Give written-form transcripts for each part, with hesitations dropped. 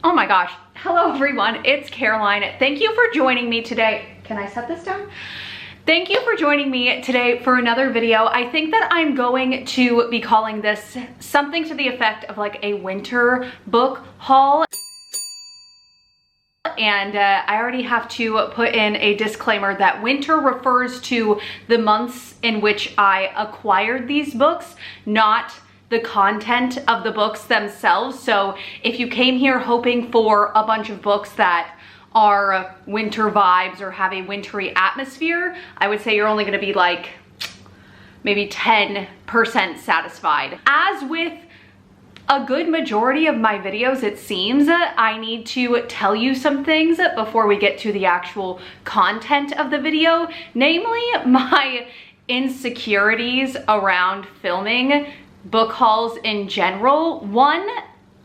Oh my gosh. Hello everyone, it's Caroline. Thank you for joining me today. Can I set this down? Thank you for joining me today for another video. I think that I'm going to be calling this something to the effect of like a winter book haul. And I already have to put in a disclaimer that winter refers to the months in which I acquired these books, not the content of the books themselves. So if you came here hoping for a bunch of books that are winter vibes or have a wintry atmosphere, I would say you're only gonna be like maybe 10% satisfied. As with a good majority of my videos, it seems I need to tell you some things before we get to the actual content of the video, namely my insecurities around filming book hauls in general. One,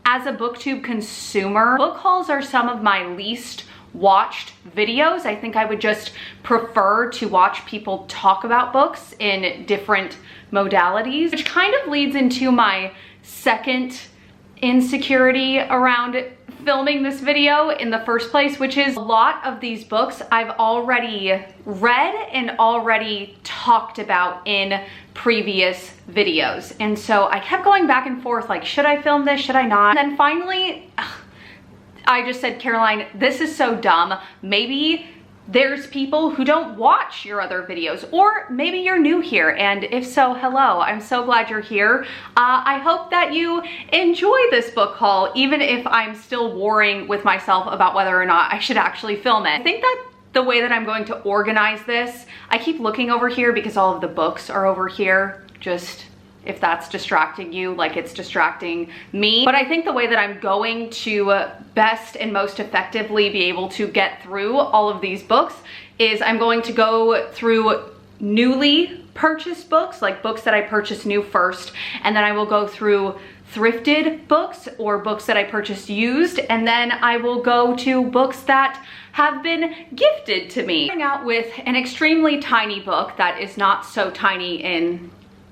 as a booktube consumer, book hauls are some of my least watched videos. I think I would just prefer to watch people talk about books in different modalities, which kind of leads into my second insecurity around filming this video in the first place, which is a lot of these books I've already read and already talked about in previous videos. And so I kept going back and forth, like, should I film this? Should I not? And then finally, I just said, Caroline, this is so dumb. Maybe there's people who don't watch your other videos, or maybe you're new here, and if so, hello, I'm so glad you're here. I hope that you enjoy this book haul, even if I'm still warring with myself about whether or not I should actually film it. I think that the way that I'm going to organize this, I keep looking over here because all of the books are over here, just if that's distracting you, like it's distracting me. But I think the way that I'm going to best and most effectively be able to get through all of these books is I'm going to go through newly purchased books, like books that I purchased new first, and then I will go through thrifted books or books that I purchased used, and then I will go to books that have been gifted to me. Starting out with an extremely tiny book that is not so tiny in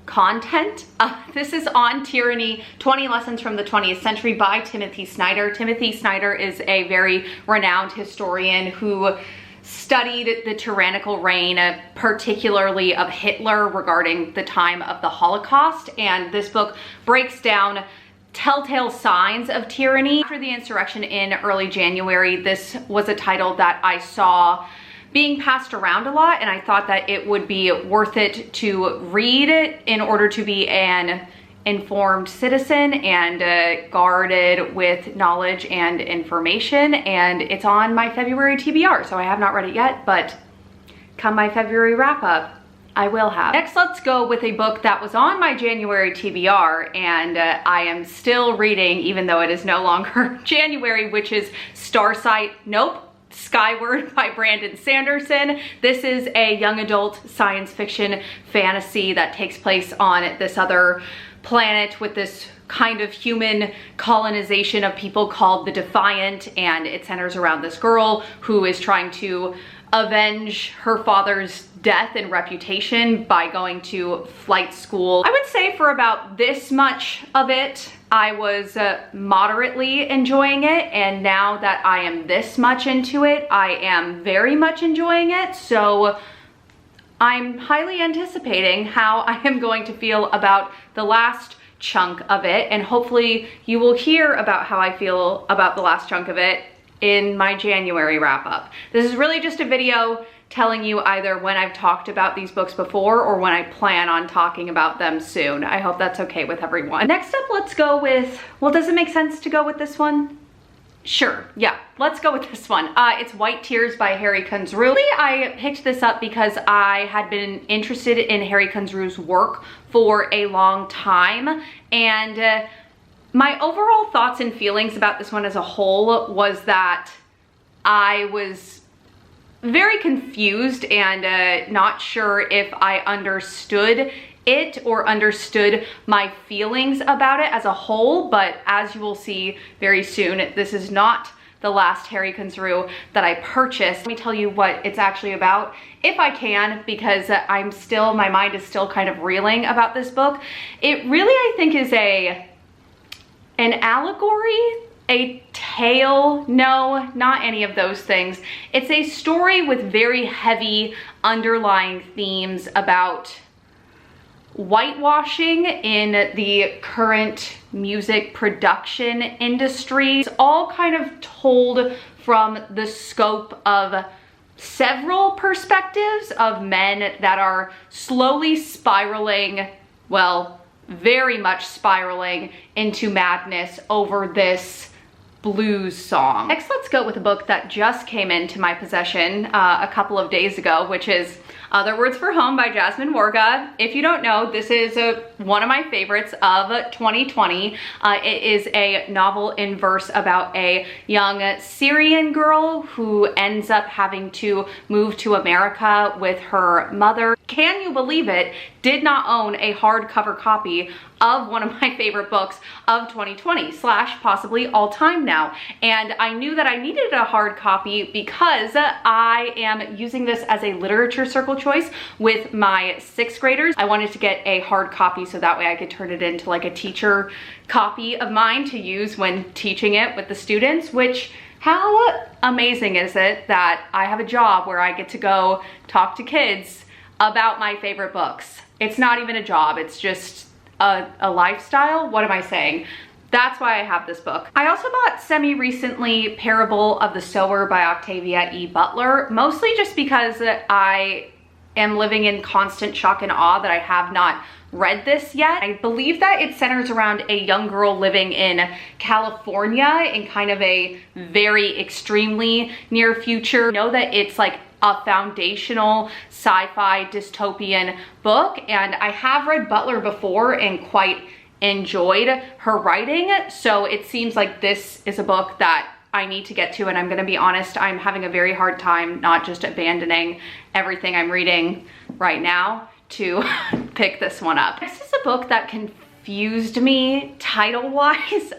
content. This is On Tyranny, 20 Lessons from the 20th Century by Timothy Snyder. Timothy Snyder is a very renowned historian who studied the tyrannical reign, particularly of Hitler, regarding the time of the Holocaust. And this book breaks down telltale signs of tyranny. After the insurrection in early January, this was a title that I saw being passed around a lot, and I thought that it would be worth it to read it in order to be an informed citizen and guarded with knowledge and information. And it's on my February TBR, so I have not read it yet, but come my February wrap up, I will have. Next, let's go with a book that was on my January TBR and I am still reading, even though it is no longer January, which is Starsight, nope, Skyward by Brandon Sanderson. This is a young adult science fiction fantasy that takes place on this other planet with this kind of human colonization of people called the Defiant, and it centers around this girl who is trying to avenge her father's death and reputation by going to flight school. I would say for about this much of it, I was moderately enjoying it, and now that I am this much into it, I am very much enjoying it. So I'm highly anticipating how I am going to feel about the last chunk of it, and hopefully you will hear about how I feel about the last chunk of it in my January wrap up. This is really just a video telling you either when I've talked about these books before or when I plan on talking about them soon. I hope that's okay with everyone. Next up, let's go with, well, does it make sense to go with this one? Sure, yeah, let's go with this one. It's White Tears by Harry Kunzru. I picked this up because I had been interested in Harry Kunzru's work for a long time, and my overall thoughts and feelings about this one as a whole was that I was very confused and not sure if I understood it or understood my feelings about it as a whole. But as you will see very soon, this is not the last Harry Kunzru that I purchased. Let me tell you what it's actually about, if I can, because my mind is still kind of reeling about this book. It really, I think, is an allegory, a tale. No, not any of those things. It's a story with very heavy underlying themes about whitewashing in the current music production industry. It's all kind of told from the scope of several perspectives of men that are slowly spiraling, well, very much spiraling into madness over this blues song. Next, let's go with a book that just came into my possession a couple of days ago, which is Other Words for Home by Jasmine Warga. If you don't know, this is one of my favorites of 2020. It is a novel in verse about a young Syrian girl who ends up having to move to America with her mother. Can you believe it? Did not own a hardcover copy of one of my favorite books of 2020 / possibly all time now. And I knew that I needed a hard copy because I am using this as a literature circle choice with my 6th graders. I wanted to get a hard copy so that way I could turn it into like a teacher copy of mine to use when teaching it with the students, which how amazing is it that I have a job where I get to go talk to kids about my favorite books. It's not even a job, it's just a lifestyle. What am I saying? That's why I have this book. I also bought semi-recently Parable of the Sower by Octavia E. Butler, mostly just because I am living in constant shock and awe that I have not read this yet. I believe that it centers around a young girl living in California in kind of a very extremely near future. I know that it's like a foundational sci-fi dystopian book, and I have read Butler before and quite enjoyed her writing, so it seems like this is a book that I need to get to, and I'm gonna be honest, I'm having a very hard time not just abandoning everything I'm reading right now to pick this one up. This is a book that confused me title-wise.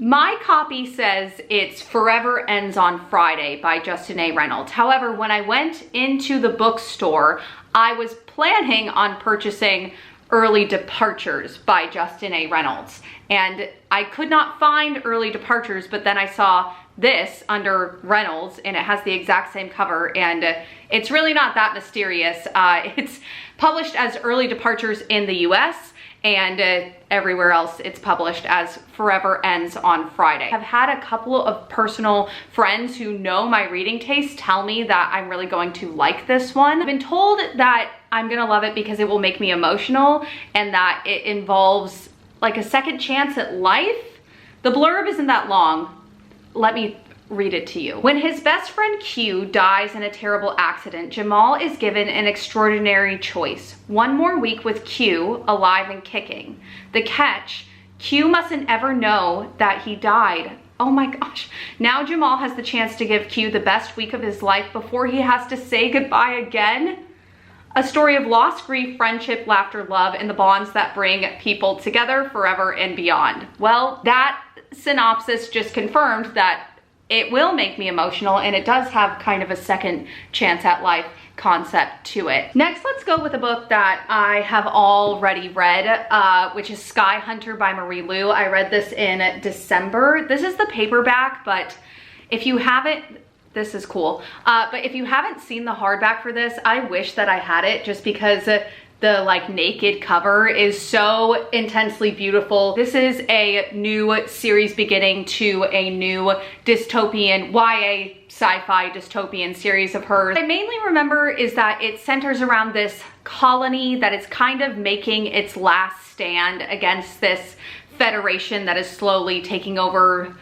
My copy says it's Forever Ends on Friday by Justin A. Reynolds. However, when I went into the bookstore, I was planning on purchasing Early Departures by Justin A. Reynolds. And I could not find Early Departures, but then I saw this under Reynolds and it has the exact same cover, and it's really not that mysterious. It's published as Early Departures in the US, and everywhere else it's published as Forever Ends on Friday. I've had a couple of personal friends who know my reading taste tell me that I'm really going to like this one. I've been told that I'm gonna love it because it will make me emotional and that it involves like a second chance at life. The blurb isn't that long. Let me read it to you. When his best friend Q dies in a terrible accident, Jamal is given an extraordinary choice. One more week with Q alive and kicking. The catch, Q mustn't ever know that he died. Oh my gosh. Now Jamal has the chance to give Q the best week of his life before he has to say goodbye again. A story of loss, grief, friendship, laughter, love, and the bonds that bring people together forever and beyond. Well, that synopsis just confirmed that it will make me emotional, and it does have kind of a second chance at life concept to it. Next, let's go with a book that I have already read, which is Sky Hunter by Marie Lu. I read this in December. This is the paperback, but if you haven't, this is cool. But if you haven't seen the hardback for this, I wish that I had it just because the like naked cover is so intensely beautiful. This is a new series beginning to a new dystopian YA sci-fi dystopian series of hers. What I mainly remember is that it centers around this colony that is kind of making its last stand against this federation that is slowly taking over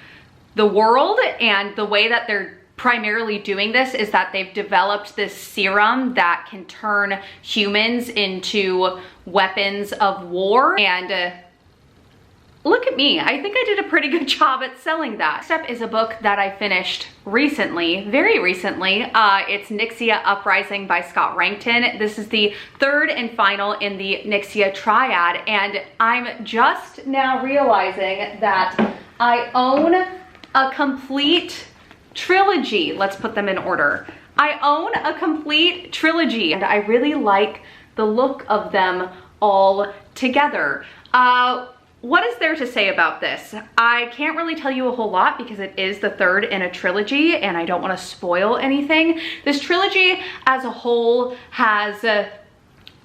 the world, and the way that they're primarily doing this is that they've developed this serum that can turn humans into weapons of war. And look at me, I think I did a pretty good job at selling that. Next up is a book that I finished recently, very recently. It's Nyxia Uprising by Scott Rankton. This is the third and final in the Nyxia triad, and I'm just now realizing that I own a complete trilogy. Let's put them in order. I own a complete trilogy, and I really like the look of them all together. what is there to say about this? I can't really tell you a whole lot because it is the third in a trilogy and I don't want to spoil anything. This trilogy as a whole has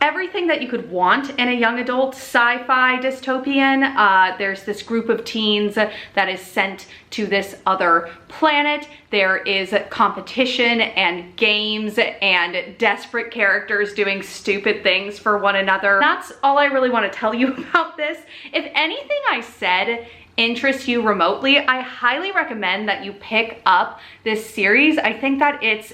everything that you could want in a young adult sci-fi dystopian. There's this group of teens that is sent to this other planet. There is competition and games and desperate characters doing stupid things for one another. That's all I really want to tell you about this. If anything I said interests you remotely, I highly recommend that you pick up this series. I think that it's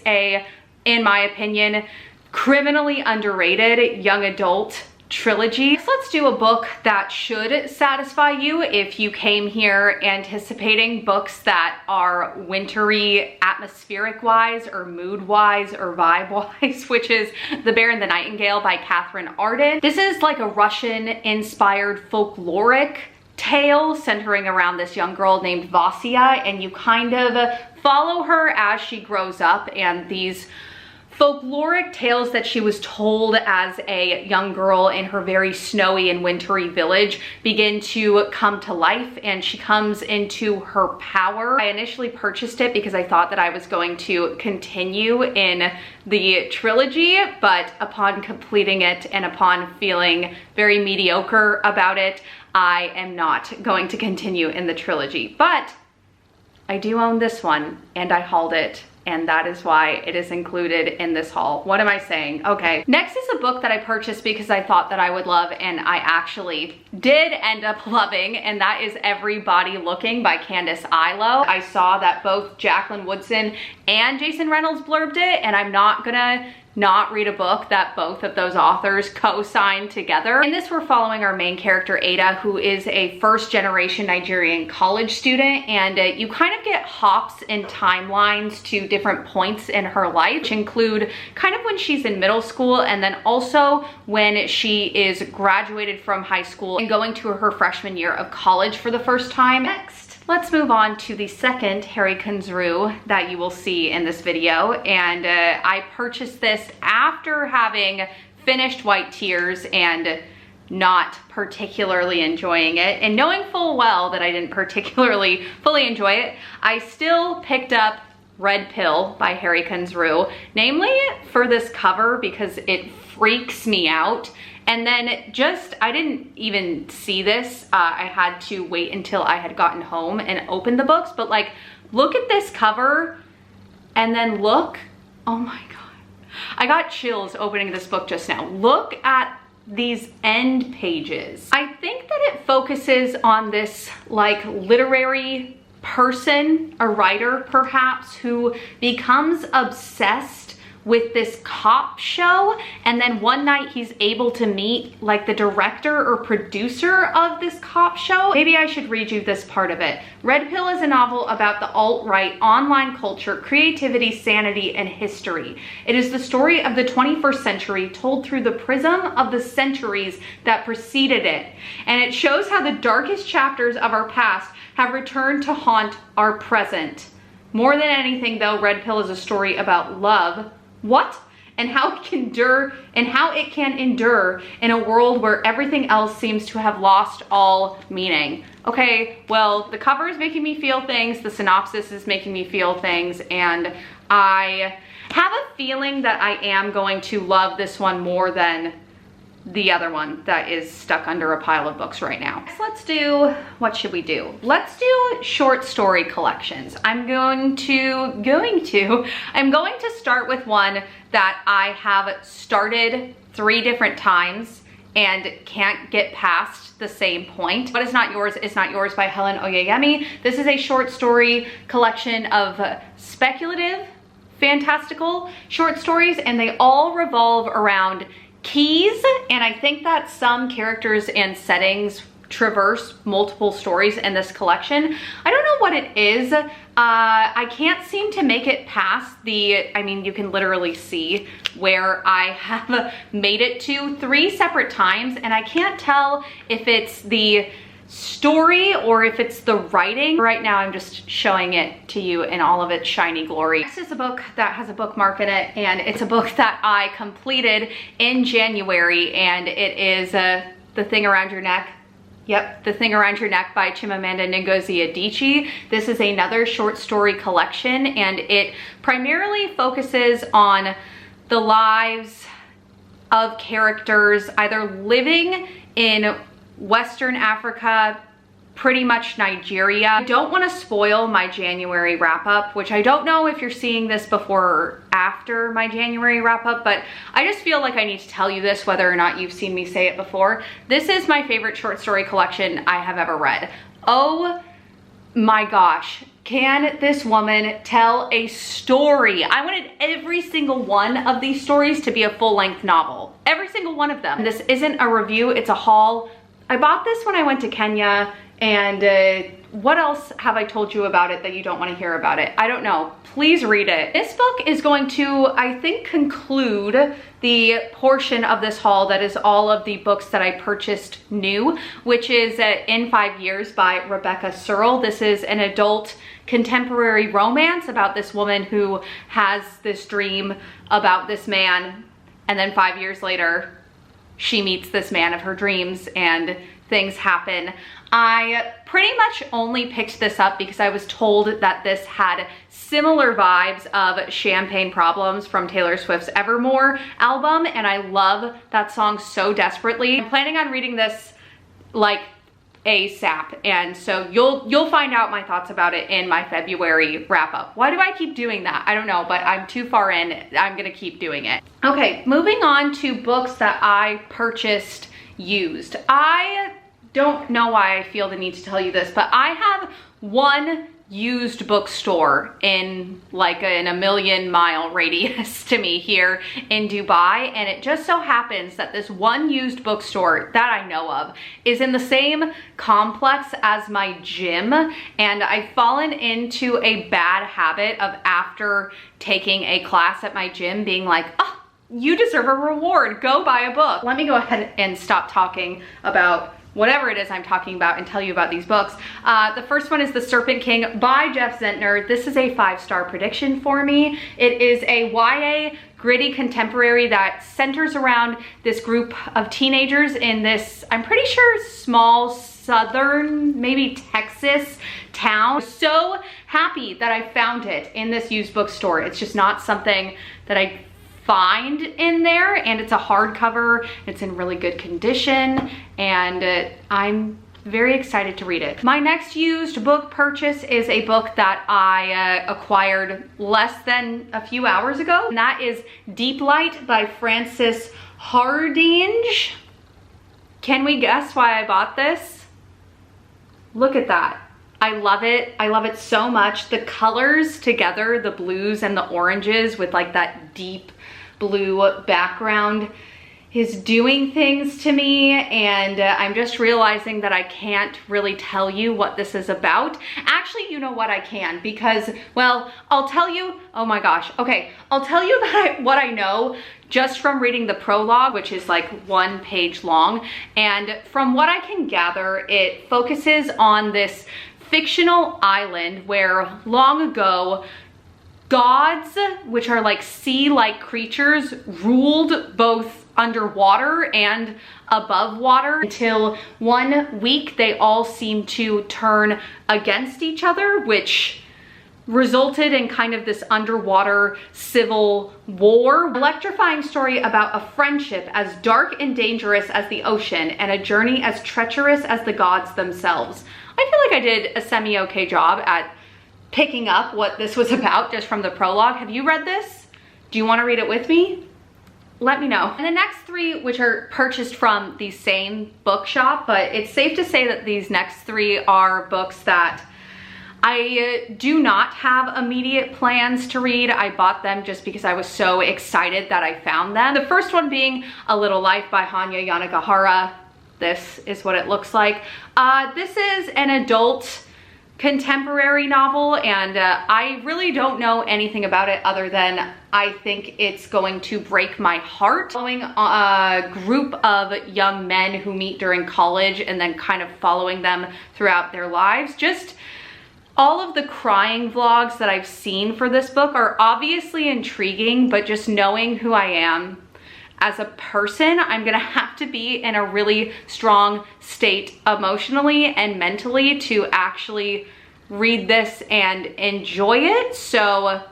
in my opinion, criminally underrated young adult trilogy. So let's do a book that should satisfy you if you came here anticipating books that are wintry atmospheric wise or mood wise or vibe wise, which is The Bear and the Nightingale by Catherine Arden. This is like a Russian inspired folkloric tale centering around this young girl named Vasya, and you kind of follow her as she grows up, and these folkloric tales that she was told as a young girl in her very snowy and wintry village begin to come to life, and she comes into her power. I initially purchased it because I thought that I was going to continue in the trilogy, but upon completing it and upon feeling very mediocre about it, I am not going to continue in the trilogy. But I do own this one and I hauled it, and that is why it is included in this haul. What am I saying? Okay. Next is a book that I purchased because I thought that I would love, and I actually did end up loving, and that is Everybody Looking by Candace Ilo. I saw that both Jacqueline Woodson and Jason Reynolds blurbed it, and I'm not gonna not read a book that both of those authors co-signed together. In this, we're following our main character, Ada, who is a first-generation Nigerian college student, and you kind of get hops in timelines to different points in her life, which include kind of when she's in middle school and then also when she is graduated from high school and going to her freshman year of college for the first time. Next, let's move on to the second Harry Kunzru that you will see in this video, and I purchased this after having finished White Tears and not particularly enjoying it, and knowing full well that I didn't particularly fully enjoy it, I still picked up Red Pill by Harry Kunzru, namely for this cover because it freaks me out. And then just, I didn't even see this. I had to wait until I had gotten home and opened the books, but like, look at this cover and then look, oh my God. I got chills opening this book just now. Look at these end pages. I think that it focuses on this like literary person, a writer perhaps, who becomes obsessed with this cop show, and then one night he's able to meet like the director or producer of this cop show. Maybe I should read you this part of it. Red Pill is a novel about the alt-right, online culture, creativity, sanity, and history. It is the story of the 21st century told through the prism of the centuries that preceded it, and it shows how the darkest chapters of our past have returned to haunt our present. More than anything though, Red Pill is a story about love. What? And how it can endure in a world where everything else seems to have lost all meaning. Okay, well, the cover is making me feel things, the synopsis is making me feel things, and I have a feeling that I am going to love this one more than the other one that is stuck under a pile of books right now. So let's do, what should we do? Let's do short story collections. I'm going to start with one that I have started 3 different times and can't get past the same point. What is Not Yours is Not Yours by Helen Oyeyemi. This is a short story collection of speculative, fantastical short stories, and they all revolve around keys, and I think that some characters and settings traverse multiple stories in this collection. I don't know what it is. I can't seem to make it past I mean, you can literally see where I have made it to 3 separate times, and I can't tell if it's the story or if it's the writing. Right now I'm just showing it to you in all of its shiny glory. This is a book that has a bookmark in it, and it's a book that I completed in January, and it is The Thing Around Your Neck. Yep, The Thing Around Your Neck by Chimamanda Ngozi Adichie. This is another short story collection, and it primarily focuses on the lives of characters either living in Western Africa, pretty much Nigeria. I don't want to spoil my January wrap-up, which I don't know if you're seeing this before or after my January wrap-up, but I just feel like I need to tell you this whether or not you've seen me say it before. This is my favorite short story collection I have ever read. Oh my gosh, can this woman tell a story? I wanted every single one of these stories to be a full-length novel. Every single one of them. This isn't a review, it's a haul. I bought this when I went to Kenya, and what else have I told you about it that you don't want to hear about it? I don't know. Please read it. This book is going to, I think, conclude the portion of this haul that is all of the books that I purchased new, which is In 5 Years by Rebecca Searle. This is an adult contemporary romance about this woman who has this dream about this man, and then 5 years later, she meets this man of her dreams and things happen. I pretty much only picked this up because I was told that this had similar vibes of Champagne Problems from Taylor Swift's Evermore album, and I love that song so desperately. I'm planning on reading this like ASAP, and so you'll find out my thoughts about it in my February wrap-up. Why do I keep doing that? I don't know, but I'm too far in. I'm gonna keep doing it. Okay, moving on to books that I purchased used. I don't know why I feel the need to tell you this, but I have one used bookstore in like a 1,000,000-mile radius to me here in Dubai, and it just so happens that this one used bookstore that I know of is in the same complex as my gym, and I've fallen into a bad habit of, after taking a class at my gym, being like, oh, you deserve a reward, go buy a book. Let me go ahead and stop talking about whatever it is I'm talking about and tell you about these books. The first one is The Serpent King by Jeff Zentner. This is a 5-star prediction for me. It is a YA gritty contemporary that centers around this group of teenagers in this, I'm pretty sure, small southern, maybe Texas town. So happy that I found it in this used bookstore. It's just not something that I find in there, and it's a hardcover. It's in really good condition, and I'm very excited to read it. My next used book purchase is a book that I acquired less than a few hours ago, and that is Deep Light by Frances Hardinge. Can we guess why I bought this? Look at that. I love it. I love it so much. The colors together, the blues and the oranges with like that deep blue background, is doing things to me, and I'm just realizing that I can't really tell you what this is about. Actually, you know what, I can, because, well, I'll tell you, oh my gosh, okay, I'll tell you about what I know just from reading the prologue, which is like 1 page long, and from what I can gather, it focuses on this fictional island where long ago gods, which are like sea-like creatures, ruled both underwater and above water until one week they all seemed to turn against each other, which resulted in kind of this underwater civil war. Electrifying story about a friendship as dark and dangerous as the ocean and a journey as treacherous as the gods themselves. I feel like I did a semi-okay job at picking up what this was about just from the prologue. Have you read this? Do you want to read it with me? Let me know. And the next 3, which are purchased from the same bookshop, but it's safe to say that these next 3 are books that I do not have immediate plans to read. I bought them just because I was so excited that I found them. The first one being A Little Life by Hanya Yanagihara. This is what it looks like. This is an adult contemporary novel, and I really don't know anything about it other than I think it's going to break my heart. Following a group of young men who meet during college and then kind of following them throughout their lives. Just all of the crying vlogs that I've seen for this book are obviously intriguing, but just knowing who I am, as a person, I'm gonna have to be in a really strong state emotionally and mentally to actually read this and enjoy it. So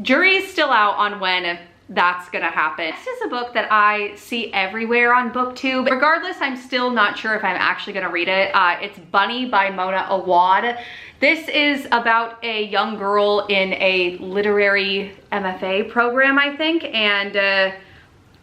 jury's still out on when that's gonna happen. This is a book that I see everywhere on booktube. Regardless, I'm still not sure if I'm actually gonna read it. It's Bunny by Mona Awad. This is about a young girl in a literary MFA program, I think, and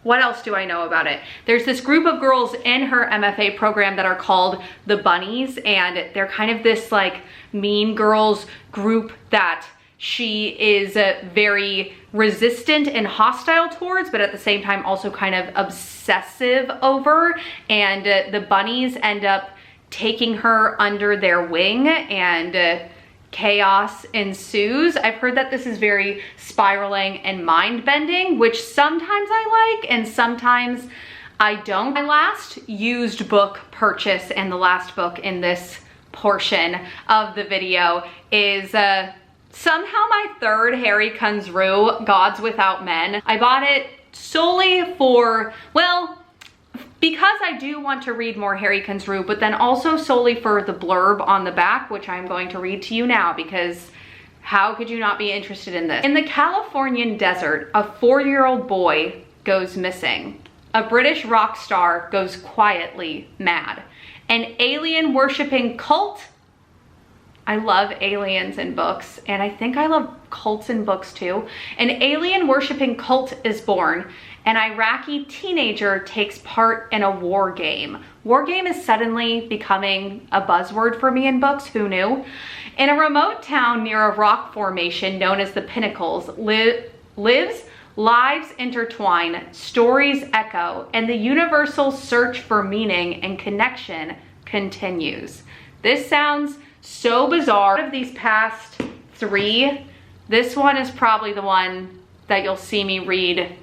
what else do I know about it? There's this group of girls in her MFA program that are called the Bunnies, and they're kind of this like mean girls group that she is very resistant and hostile towards, but at the same time also kind of obsessive over, and the bunnies end up taking her under their wing, and chaos ensues. I've heard that this is very spiraling and mind-bending, which sometimes I like and sometimes I don't. My last used book purchase and the last book in this portion of the video is somehow my third Harry Kunzru, Gods Without Men. I bought it solely for, well, because I do want to read more Harry Kunzru, but then also solely for the blurb on the back, which I'm going to read to you now, because how could you not be interested in this? In the Californian desert, a 4-year-old boy goes missing. A British rock star goes quietly mad. An alien-worshipping cult. I love aliens in books, and I think I love cults in books too. An alien-worshipping cult is born. An Iraqi teenager takes part in a war game. War game is suddenly becoming a buzzword for me in books, who knew? In a remote town near a rock formation known as the Pinnacles, lives intertwine, stories echo, and the universal search for meaning and connection continues. This sounds so bizarre. Out of these past 3, this one is probably the one that you'll see me read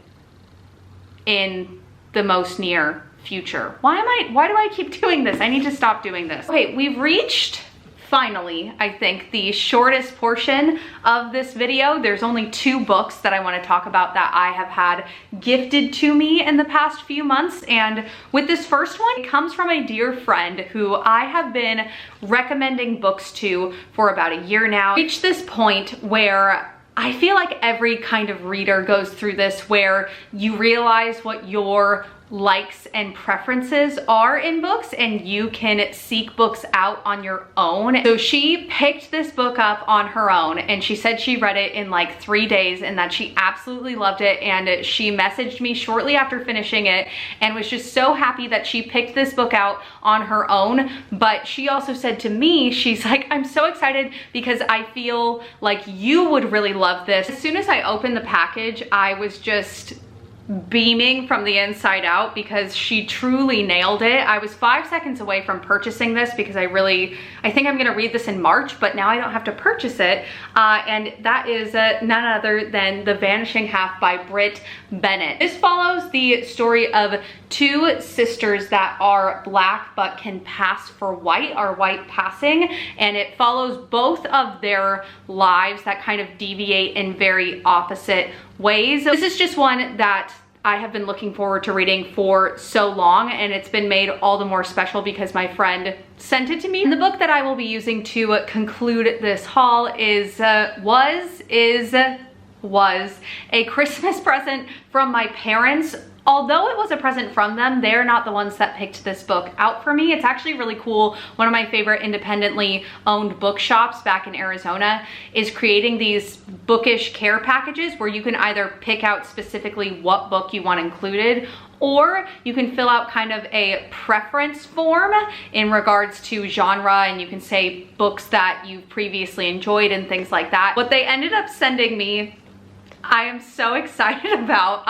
in the most near future. Why do I keep doing this? I need to stop doing this. Okay, we've reached, finally, I think, the shortest portion of this video. There's only 2 books that I want to talk about that I have had gifted to me in the past few months. And with this first one, it comes from a dear friend who I have been recommending books to for about a year now. Reached this point where I feel like every kind of reader goes through this, where you realize what your likes and preferences are in books and you can seek books out on your own. So she picked this book up on her own and she said she read it in like 3 days and that she absolutely loved it, and she messaged me shortly after finishing it and was just so happy that she picked this book out on her own. But she also said to me, she's like, I'm so excited because I feel like you would really love this. As soon as I opened the package, I was just beaming from the inside out because she truly nailed it. I was 5 seconds away from purchasing this because I think I'm gonna read this in March, but now I don't have to purchase it. And that is none other than The Vanishing Half by Britt Bennett. This follows the story of 2 sisters that are black but can pass for white, are white passing, and it follows both of their lives that kind of deviate in very opposite ways. This is just one that I have been looking forward to reading for so long, and it's been made all the more special because my friend sent it to me. And the book that I will be using to conclude this haul was a Christmas present from my parents. Although it was a present from them, they're not the ones that picked this book out for me. It's actually really cool. One of my favorite independently owned bookshops back in Arizona is creating these bookish care packages where you can either pick out specifically what book you want included, or you can fill out kind of a preference form in regards to genre, and you can say books that you've previously enjoyed and things like that. What they ended up sending me, I am so excited about.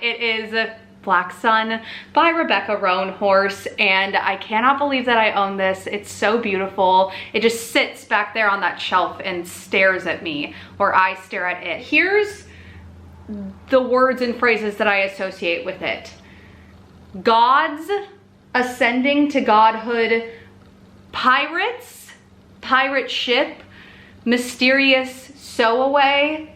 It is Black Sun by Rebecca Roanhorse, and I cannot believe that I own this. It's so beautiful. It just sits back there on that shelf and stares at me, or I stare at it. Here's the words and phrases that I associate with it. Gods ascending to godhood, pirates, pirate ship, mysterious stowaway,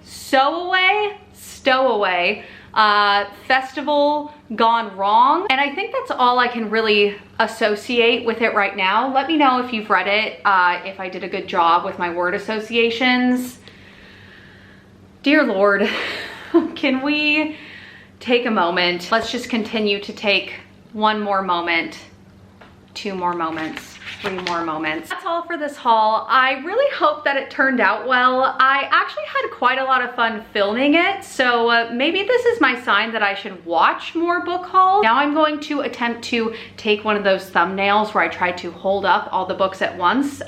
festival gone wrong. And I think that's all I can really associate with it right now. Let me know if you've read it, if I did a good job with my word associations. Dear Lord, can we take a moment? Let's just continue to take one more moment, 2 more moments, 3 more moments. That's all for this haul. I really hope that it turned out well. I actually had quite a lot of fun filming it, so maybe this is my sign that I should watch more book hauls. Now I'm going to attempt to take one of those thumbnails where I try to hold up all the books at once.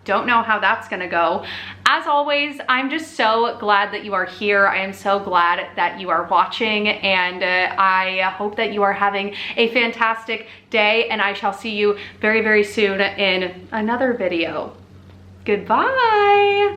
Don't know how that's gonna go. As always, I'm just so glad that you are here. I am so glad that you are watching, and I hope that you are having a fantastic day, and I shall see you very, very soon in another video. Goodbye.